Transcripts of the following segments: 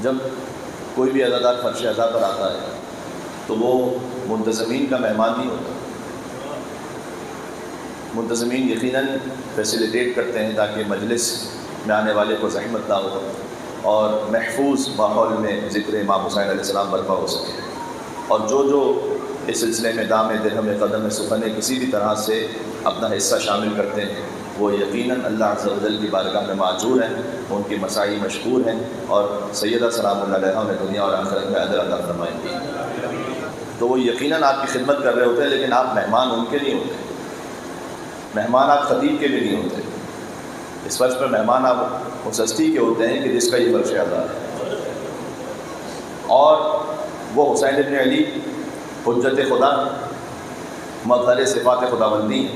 جب کوئی بھی عزادار فرش عزا پر آتا ہے تو وہ منتظمین کا مہمان نہیں ہوتا. منتظمین یقیناً فیسیلیٹیٹ کرتے ہیں تاکہ مجلس میں آنے والے کو زحمت نہ ہو اور محفوظ ماحول میں ذکر امام حسین علیہ السلام برپا ہو سکے. اور جو اس سلسلے میں دام درہم قدم سخن کسی بھی طرح سے اپنا حصہ شامل کرتے ہیں وہ یقیناً اللہ عز و جل کی بارگاہ میں معجور ہیں، ان کی مساعی مشکور ہیں اور سیدہ سلام اللہ علیہا انہیں دنیا اور آخرت میں اجر عطا فرمائیں گی. تو وہ یقیناً آپ کی خدمت کر رہے ہوتے ہیں، لیکن آپ مہمان ان کے نہیں ہوتے، مہمان آپ خطیب کے بھی نہیں ہوتے. اس فرش پر مہمان آپ اس ہستی کے ہوتے ہیں کہ جس کا یہ فرش عزا ہے. اور وہ حسین ابن علی حجت خدا، مظہر صفات خداوندی.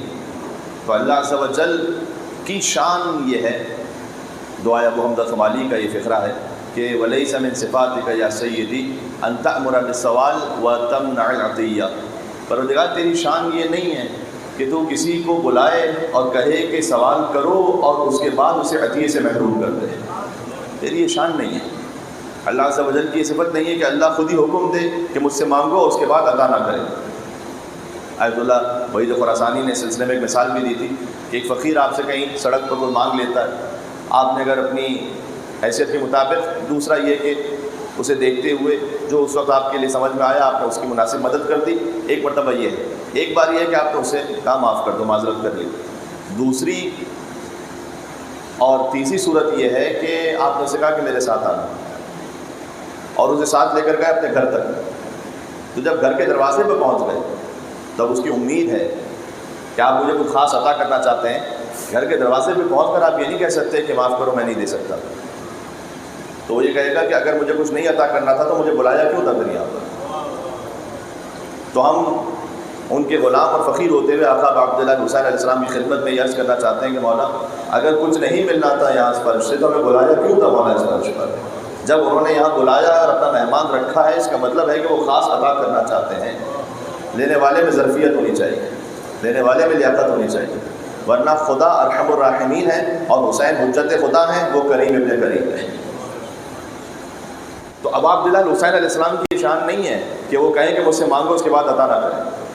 تو اللہ عز و جل کی شان یہ ہے، دعائے ابو حمزہ خمالی کا یہ فقرہ ہے کہ وَلَيْسَ مِن صِفَاتِكَ يَا سَيِّدِي أَن تَأْمُرَ بِالسَّوَالِ وَتَمْنَعِ الْعَطِيَّةَ. پروردگار تیری شان یہ نہیں ہے کہ تو کسی کو بلائے اور کہے کہ سوال کرو اور اس کے بعد اسے عطیے سے محروم کر دے. تیری یہ شان نہیں ہے. اللہ عز و جل کی یہ صفت نہیں ہے کہ اللہ خود ہی حکم دے کہ مجھ سے مانگو اور اس کے بعد عطا نہ کرے. آیت اللہ وحید خراسانی نے سلسلے میں ایک مثال بھی دی تھی کہ ایک فقیر آپ سے کہیں سڑک پر کوئی مانگ لیتا ہے، آپ نے اگر اپنی حیثیت کے مطابق، دوسرا یہ کہ اسے دیکھتے ہوئے جو اس وقت آپ کے لیے سمجھ میں آیا آپ نے اس کی مناسب مدد کر دی. ایک مرتبہ یہ ہے، ایک بار یہ ہے کہ آپ نے اسے کہا معاف کر دو، معذرت کر لی. دوسری اور تیسری صورت یہ ہے کہ آپ نے اسے کہا کہ میرے ساتھ آنا اور اسے ساتھ لے کر گئے اپنے گھر تک. تو جب گھر کے دروازے پہ پہنچ گئے تب اس کی امید ہے کہ آپ مجھے کچھ خاص عطا کرنا چاہتے ہیں. گھر کے دروازے پہ پہنچ کر آپ یہ نہیں کہہ سکتے کہ معاف کرو میں نہیں دے سکتا. تو وہ یہ کہے گا کہ اگر مجھے کچھ نہیں عطا کرنا تھا تو مجھے بلایا کیوں تھا دنیا پر. تو ہم ان کے غلام اور فقیر ہوتے ہوئے آقا عبداللہ حسین علیہ السلام کی خدمت میں یہ عرض کرنا چاہتے ہیں کہ مولا اگر کچھ نہیں ملنا تھا یہاں اس فرش سے تو ہمیں بلایا کیوں تھا مولا اس فرش پر. جب انہوں نے یہاں بلایا اور اپنا مہمان رکھا ہے اس کا مطلب ہے کہ وہ خاص عطا کرنا چاہتے ہیں. لینے والے میں ظرفیت ہونی چاہیے، لینے والے میں لیاقت ہونی چاہیے، ورنہ خدا ارحم الراحمین ہے اور حسین حجت خدا ہیں، وہ کریم ابن کریم ہیں. تو اب عبداللہ حسین علیہ السلام کی شان نہیں ہے کہ وہ کہیں کہ مجھ سے مانگو اس کے بعد عطا نہ کریں.